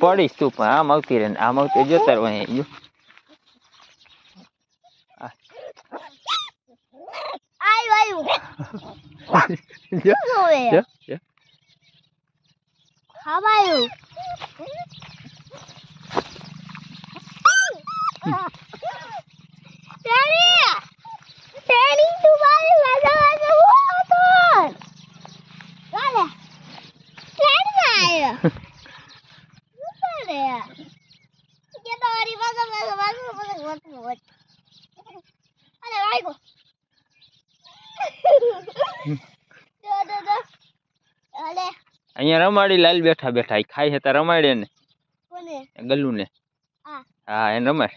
પડીશ તું પણ આમ આવતી રહે આમ આવતી જોતા રહો અહીં અહીંયા રમાડી લાલ બેઠા બેઠા ખાઈ હતા રમાડે ને ગલ્લુ ને હા એને રમાડ